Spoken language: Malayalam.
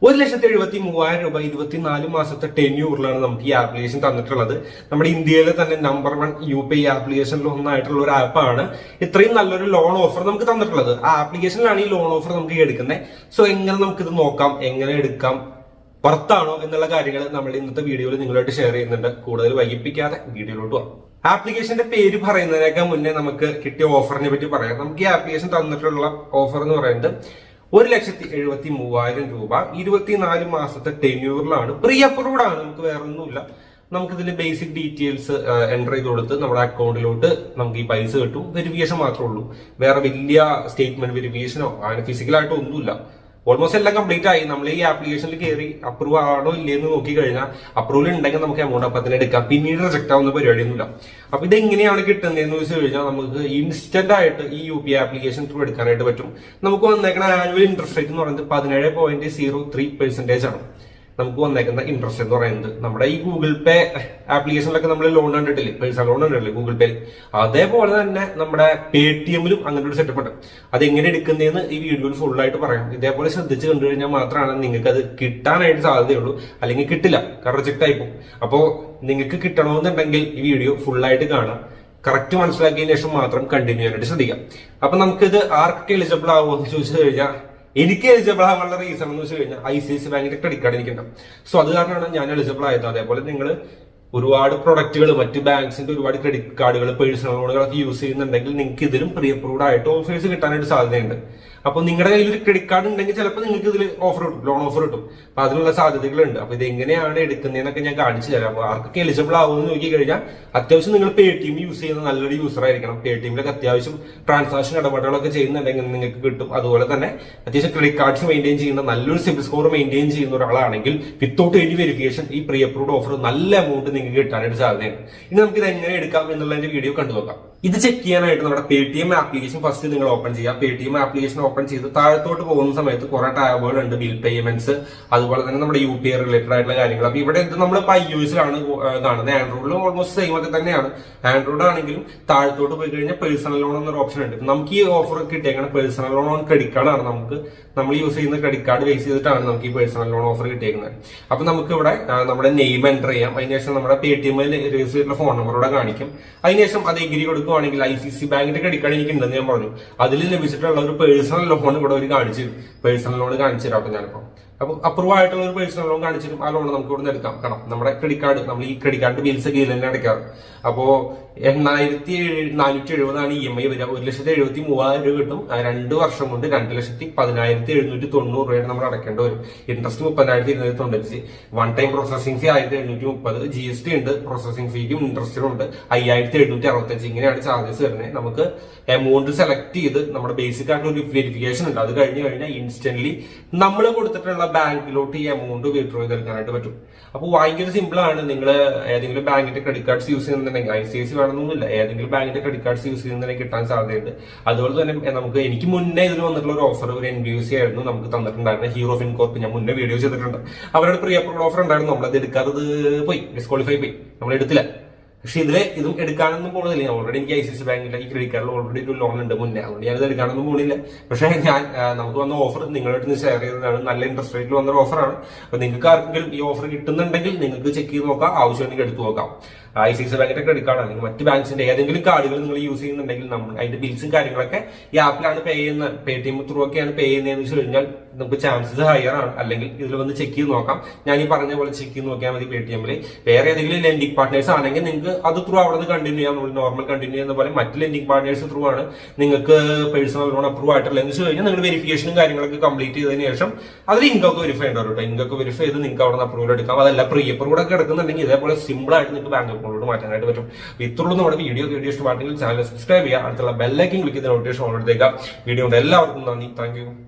1,73,000 രൂപ 24 മാസത്തെ ടെന്യൂറിലാണ് നമുക്ക് ഈ ആപ്ലിക്കേഷൻ തന്നിട്ടുള്ളത്. നമ്മുടെ ഇന്ത്യയിലെ തന്നെ നമ്പർ 1 UPI ആപ്ലിക്കേഷനിൽ ഒന്നായിട്ടുള്ള ഒരു ആപ്പാണ് ഇത്രയും നല്ലൊരു ലോൺ ഓഫർ നമുക്ക് തന്നിട്ടുള്ളത്. ആ ആപ്ലിക്കേഷനിലാണ് ഈ ലോൺ ഓഫർ നമുക്ക് എടുക്കുന്നത്. സോ എങ്ങനെ നമുക്കിത് നോക്കാം, എങ്ങനെ എടുക്കാം, പുറത്താണോ എന്നുള്ള കാര്യങ്ങൾ നമ്മൾ ഇന്നത്തെ വീഡിയോയിൽ നിങ്ങളായിട്ട് ഷെയർ ചെയ്യുന്നുണ്ട്. കൂടുതൽ വൈകിപ്പിക്കാതെ വീഡിയോയിലോട്ട് പോകാം. ആപ്ലിക്കേഷന്റെ പേര് പറയുന്നതിനേക്കാൾ മുന്നേ നമുക്ക് കിട്ടിയ ഓഫറിനെ പറ്റി പറയാം. നമുക്ക് ഈ ആപ്ലിക്കേഷൻ തന്നിട്ടുള്ള ഓഫർ എന്ന് പറയുന്നത് 1,73,000 രൂപ 24 മാസത്തെ ടെന്യൂറിലാണ്. പ്രീ അപ്രൂവ്ഡ് ആണ്, നമുക്ക് വേറെ ഒന്നുമില്ല. നമുക്കിതിൽ ബേസിക് ഡീറ്റെയിൽസ് എൻ്റർ ചെയ്ത് കൊടുത്ത് നമ്മുടെ അക്കൗണ്ടിലോട്ട് നമുക്ക് ഈ പൈസ കിട്ടും. വെരിഫിക്കേഷൻ മാത്രമേ ഉള്ളൂ, വേറെ വലിയ സ്റ്റേറ്റ്മെന്റ് വെരിഫിക്കേഷനോ അങ്ങനെ ഫിസിക്കലായിട്ടോ ഒന്നുമില്ല. ഓൾമോസ്റ്റ് എല്ലാം കംപ്ലീറ്റ് ആയി. നമ്മൾ ഈ ആപ്ലിക്കേഷനിൽ കയറി അപ്രൂവ് ആണോ ഇല്ലേന്ന് നോക്കി കഴിഞ്ഞാൽ അപ്രൂവൽ ഉണ്ടെങ്കിൽ നമുക്ക് എമൗണ്ട് അപ്പം തന്നെ എടുക്കാം. പിന്നീട് റിജക്ട് ആവുന്ന പരിപാടിയൊന്നുമില്ല. അപ്പൊ ഇത് എങ്ങനെയാണ് കിട്ടുന്നതെന്ന് വെച്ച് കഴിഞ്ഞാൽ നമുക്ക് ഇൻസ്റ്റന്റ് ആയിട്ട് ഈ UPI ആപ്ലിക്കേഷൻ ത്രൂ എടുക്കാനായിട്ട് പറ്റും. നമുക്ക് വന്നേക്കുന്ന ആനുവൽ ഇൻട്രസ്റ്റ് റേറ്റ് എന്ന് പറയുന്നത് 17.03% ആണ്. നമുക്ക് വന്നേക്കുന്ന ഇൻട്രസ്റ്റ് എന്ന് പറയുന്നത് നമ്മുടെ ഈ ഗൂഗിൾ പേ ആപ്ലിക്കേഷനിലൊക്കെ നമ്മൾ ലോൺ കണ്ടിട്ടില്ലേ, പേഴ്സണൽ ലോൺ കണ്ടിട്ടില്ലേ ഗൂഗിൾ പേ, അതേപോലെ തന്നെ നമ്മുടെ Paytm-ലും അങ്ങനെ ഒരു സെറ്റപ്പ് ഉണ്ട്. അത് എങ്ങനെ എടുക്കുന്നതെന്ന് ഈ വീഡിയോയിൽ ഫുൾ ആയിട്ട് പറയാം. ഇതേപോലെ ശ്രദ്ധിച്ച് കണ്ടു കഴിഞ്ഞാൽ മാത്രമാണ് നിങ്ങൾക്ക് അത് കിട്ടാനായിട്ട് സാധ്യതയുള്ളൂ, അല്ലെങ്കിൽ കിട്ടില്ല, കാരണം റിജക്ട് ആയി പോകും. അപ്പോൾ നിങ്ങൾക്ക് കിട്ടണമെന്നുണ്ടെങ്കിൽ ഈ വീഡിയോ ഫുൾ ആയിട്ട് കാണാം. കറക്റ്റ് മനസ്സിലാക്കിയതിനു ശേഷം മാത്രം കണ്ടിന്യൂ ചെയ്യാനായിട്ട് ശ്രദ്ധിക്കാം. അപ്പൊ നമുക്കിത് ആർക്കൊക്കെ എലിജിബിൾ ആവുമെന്ന് ചോദിച്ചു കഴിഞ്ഞാൽ എനിക്ക് എലിജിബിൾ ആവാനുള്ള റീസൺ എന്ന് വെച്ച് കഴിഞ്ഞാൽ ICICI ബാങ്കിന്റെ ക്രെഡിറ്റ് കാർഡ് എനിക്കുണ്ടാവും. സോ അത് കാരണമാണ് ഞാൻ എലിജിബിൾ ആയത്. അതേപോലെ നിങ്ങൾ ഒരുപാട് പ്രൊഡക്റ്റുകൾ, മറ്റ് ബാങ്ക്സിന്റെ ഒരുപാട് ക്രെഡിറ്റ് കാർഡുകൾ, പേഴ്സണൽ ലോണുകളൊക്കെ യൂസ് ചെയ്യുന്നുണ്ടെങ്കിൽ നിങ്ങൾക്ക് ഇതിലും പ്രീ അപ്രൂവ്ഡ് ആയിട്ട് ഓഫേഴ്സ് കിട്ടാനായിട്ട് സാധ്യതയുണ്ട്. അപ്പൊ നിങ്ങളുടെ കയ്യിൽ ഒരു ക്രെഡിറ്റ് കാർഡ് ഉണ്ടെങ്കിൽ ചിലപ്പോൾ നിങ്ങൾക്ക് ഇതിൽ ഓഫർ കിട്ടും, ലോൺ ഓഫർ കിട്ടും. അപ്പൊ അതിനുള്ള സാധ്യതകളുണ്ട്. അപ്പൊ ഇത് എങ്ങനെയാണ് എടുക്കുന്നതെന്നൊക്കെ ഞാൻ കാണിച്ചു തരാം. അപ്പൊ ആർക്കൊക്കെ എലിജിബിൾ ആവുമെന്ന് നോക്കി കഴിഞ്ഞാൽ അത്യാവശ്യം നിങ്ങൾ Paytm യൂസ് ചെയ്യുന്ന നല്ലൊരു യൂസർ ആയിരിക്കണം. Paytm-ലൊക്കെ അത്യാവശ്യം ട്രാൻസാക്ഷൻ ഇടപാടുകളൊക്കെ ചെയ്യുന്നുണ്ടെങ്കിൽ നിങ്ങൾക്ക് കിട്ടും. അതുപോലെ തന്നെ അത്യാവശ്യം ക്രെഡിറ്റ് കാർഡ്സ് മെയിൻറ്റെയിൻ ചെയ്യുന്ന നല്ലൊരു സിബിൽ സ്കോർ മെയിൻറ്റെയിൻ ചെയ്യുന്ന ഒരാളാണെങ്കിൽ വിത്തൗട്ട് എനി വെരിഫിക്കേഷൻ ഈ പ്രീ അപ്രൂവ്ഡ് ഓഫർ നല്ല എമൗണ്ട് നിങ്ങൾക്ക് കിട്ടാനായിട്ട് സാധ്യതയുണ്ട്. ഇനി നമുക്ക് ഇത് എങ്ങനെ എടുക്കാം എന്നുള്ളതിന്റെ വീഡിയോ കണ്ടു നോക്കാം. ഇത് ചെക്ക് ചെയ്യാനായിട്ട് നമ്മുടെ Paytm ആപ്ലിക്കേഷൻ ഫസ്റ്റ് നിങ്ങൾ ഓപ്പൺ ചെയ്യുക. Paytm ആപ്ലിക്കേഷൻ ഓപ്പൺ ചെയ്ത് താഴത്തോട്ട് പോകുന്ന സമയത്ത് കുറെ ടാബുകൾ ഉണ്ട്, ബിൽ പേയ്മെന്റ്സ്, അതുപോലെ തന്നെ നമ്മുടെ UPI റിലേറ്റഡ് ആയിട്ടുള്ള കാര്യങ്ങൾ. അപ്പൊ ഇവിടെ നമ്മൾ iOS-ലാണ് കാണുന്നത്. ആൻഡ്രോയിഡിലും ഓൾമോസ്റ്റ് സെയിം ഒക്കെ തന്നെയാണ്. ആൻഡ്രോയിഡ് ആണെങ്കിലും താഴത്തോട്ട് പോയി കഴിഞ്ഞാൽ പേഴ്സണൽ ലോൺ എന്നൊരു ഓപ്ഷൻ ഉണ്ട്. നമുക്ക് ഈ ഓഫർ കിട്ടിയേക്കുന്നത് personal loan on credit card ആണ്. നമ്മൾ യൂസ് ചെയ്യുന്ന ക്രെഡിറ്റ് കാർഡ് ബേസ് ചെയ്തിട്ടാണ് നമുക്ക് ഈ പേഴ്സണൽ ലോൺ ഓഫർ കിട്ടിയേക്കുന്നത്. അപ്പൊ നമുക്ക് ഇവിടെ നമ്മുടെ നെയിം എൻ്റർ ചെയ്യാം. അതിനുശേഷം നമ്മുടെ Paytm-ൽ രജിസ്റ്റർ ചെയ്തിട്ടുള്ള ഫോൺ നമ്പറോടെ കാണിക്കും. അതിനുശേഷം അത് എഗ്രി കൊടുക്കുകയാണെങ്കിൽ ICICI ബാങ്കിന്റെ ക്രെഡിറ്റ് കാർഡ് എനിക്ക് ഉണ്ടെന്ന് ഞാൻ പറഞ്ഞു. അതിൽ ലഭിച്ചിട്ടുള്ള ഒരു പേഴ്സണൽ ലോൺ ഇവിടെ ഒരു കാണിച്ചു തരും. പേഴ്സണൽ ലോൺ കാണിച്ചു തരാം. അപ്പൊ ഞാനിപ്പോ അപ്പൊ അപ്രൂവ് ആയിട്ടുള്ള ഒരു പേഴ്സണൽ ലോൺ കാണിച്ചിട്ടും ആ ലോൺ നമുക്ക് ഇവിടെ നിന്ന് എടുക്കാം. കാരണം നമ്മുടെ ക്രെഡിറ്റ് കാർഡ്, നമ്മൾ ഈ ക്രെഡിറ്റ് കാർഡിന്റെ ബിൽസ് ഒക്കെ ഇതിൽ തന്നെ അടയ്ക്കാറ്. അപ്പോ 8,470 EMI വരിക. 1,73,000 രൂപ കിട്ടും. 2 വർഷം കൊണ്ട് 2,10,790 രൂപയാണ് നമ്മൾ അടയ്ക്കേണ്ടി വരും. ഇൻട്രസ്റ്റ് 30,295. വൺ ടൈം പ്രോസസിംഗ് ഫീ 1,730. GST ഉണ്ട്, പ്രോസസിംഗ് ഫീക്കും ഇൻട്രസ്റ്റിനും ഉണ്ട് 5,765. ഇങ്ങനെയാണ് ചാർജസ് വരുന്നത്. നമുക്ക് എമൗണ്ട് സെലക്ട് ചെയ്ത് നമ്മുടെ ബേസിക് ആയിട്ടുള്ള ഒരു വെരിഫിക്കേഷൻ ഉണ്ട്. അത് കഴിഞ്ഞ് കഴിഞ്ഞാൽ ഇൻസ്റ്റന്റ്ലി നമ്മൾ കൊടുത്തിട്ടുള്ള ബാങ്കിലോട്ട് ഈ എമൗണ്ട് വിഡ്രോ ചെയ്തെടുക്കാനായിട്ട് പറ്റും. അപ്പോൾ ഭയങ്കര സിമ്പിൾ ആണ്. നിങ്ങൾ ഏതെങ്കിലും ബാങ്കിന്റെ ക്രെഡിറ്റ് കാർഡ്സ് യൂസ് ചെയ്യുന്നുണ്ടെങ്കിൽ ICICI വേണമെന്നൊന്നുമില്ല, ഏതെങ്കിലും ബാങ്കിന്റെ ക്രെഡിറ്റ് കാർഡ്സ് യൂസ് ചെയ്യുന്നുണ്ടെങ്കിൽ കിട്ടാൻ സാധ്യതയുണ്ട്. അതുപോലെ തന്നെ എനിക്ക് മുന്നേ ഇതിൽ വന്നിട്ടുള്ള ഒരു ഓഫർ, ഒരു NBFC ആയിരുന്നു നമുക്ക് തന്നിട്ടുണ്ടായിരുന്നത്, ഹീറോ ഫിൻകോർപ്പ്. ഞാൻ മുന്നേ വീഡിയോ ചെയ്തിട്ടുണ്ട്. അവരുടെ പ്രീ അപ്രൂവ്ഡ് ഓഫർ ഉണ്ടായിരുന്നു. നമ്മളത് എടുക്കാത്തത് പോയി, ഡിസ്ക്വാളിഫൈ പോയി, നമ്മൾ എടുത്തില്ല. പക്ഷെ ഇതിലും എടുക്കാനൊന്നും പോകുന്നില്ല. ഓൾറെഡി എനിക്ക് ICICI ബാങ്കിന്റെ ഈ ക്രെഡിറ്റ് കാർഡിൽ ഓൾറെഡി ഒരു ലോൺ ഉണ്ട് മുന്നേ, അതുകൊണ്ട് ഞാനിത് എടുക്കാനൊന്നും പോകുന്നില്ല. പക്ഷെ നമുക്ക് വന്ന ഓഫർ നിങ്ങളായിട്ട് ഷെയർ ചെയ്തതാണ്. നല്ല ഇൻട്രസ്റ്റ് റേറ്റിൽ വന്നൊരു ഓഫറാണ്. അപ്പൊ നിങ്ങൾക്ക് ആർക്കെങ്കിലും ഈ ഓഫർ കിട്ടുന്നുണ്ടെങ്കിൽ നിങ്ങൾക്ക് ചെക്ക് ചെയ്ത് നോക്കാം, ആവശ്യമുണ്ടെങ്കിൽ എടുത്തു നോക്കാം. ICICI ബാങ്കിന്റെ ക്രെഡിറ്റ് കാർഡ് അല്ലെങ്കിൽ മറ്റ് ബാങ്ക്സിന്റെ ഏതെങ്കിലും കാർഡുകൾ നിങ്ങൾ യൂസ് ചെയ്യുന്നുണ്ടെങ്കിൽ അതിന്റെ ബിൽസും കാര്യങ്ങളൊക്കെ ഈ ആപ്പിലാണ് പേ ചെയ്യുന്നത്, Paytm ത്രൂ ഒക്കെയാണ് പേ ചെയ്യുന്നതെന്ന് വെച്ച് കഴിഞ്ഞാൽ നമുക്ക് ചാൻസസ് ഹയർ ആണ്. അല്ലെങ്കിൽ ഇതിൽ വന്ന് ചെക്ക് ചെയ്ത് നോക്കാം. ഞാൻ ഈ പറഞ്ഞ പോലെ ചെക്ക് ചെയ്ത് നോക്കിയാൽ മതി. Paytm-ൽ വേറെ ഏതെങ്കിലും ലെൻഡിംഗ് പാർട്ട്നേഴ്സ് ആണെങ്കിൽ നിങ്ങൾക്ക് അത് ത്രൂ അവിടെ നിന്ന് കണ്ടിന്യൂ ചെയ്യാം. നമ്മൾ നോർമൽ കണ്ടിന്യൂ ചെയ്യുന്ന പോലെ മറ്റ് ലെൻഡിംഗ് പാർട്ട്നേഴ്സ് ത്രൂ ആണ് നിങ്ങൾക്ക് പേഴ്സണൽ ലോൺ അപ്രൂവ് ആയിട്ടുള്ള എന്ന് വെച്ച് കഴിഞ്ഞാൽ നിങ്ങൾ വെരിഫിക്കേഷനും കാര്യങ്ങളൊക്കെ കംപ്ലീറ്റ് ചെയ്തതിനു ശേഷം അതിൽ ഇൻകൊക്കെ വെരിഫൈ ഉണ്ടാവും കേട്ടോ. ഇൻകൊക്കെ വെരിഫൈ ചെയ്ത് നിങ്ങൾക്ക് അവിടെ നിന്ന് അപ്രൂവൽ എടുക്കാം. അതല്ല പ്രീ അപ്രൂവ്ഡ് ഒക്കെ എടുക്കുന്നുണ്ടെങ്കിൽ ഇതേപോലെ സിമ്പിൾ ആയിട്ട് നിങ്ങൾക്ക് ബാങ്ക് അക്കൗണ്ടിലോട്ട് മാറ്റാനായിട്ട് പറ്റും. ഇത്രയുള്ളൂ നമ്മുടെ വീഡിയോ ഇഷ്ടമാണെങ്കിൽ ചാനൽ സബ്സ്ക്രൈബ് ചെയ്യുക. അടുത്തുള്ള ബെല്ലൈക്കൻ ക്ലിക്ക് ചെയ്ത് നോട്ടിഫിക്കേഷൻ ഓൺ എടുത്തേക്കാം. വീഡിയോ എല്ലാവർക്കും നന്ദി. Thank you.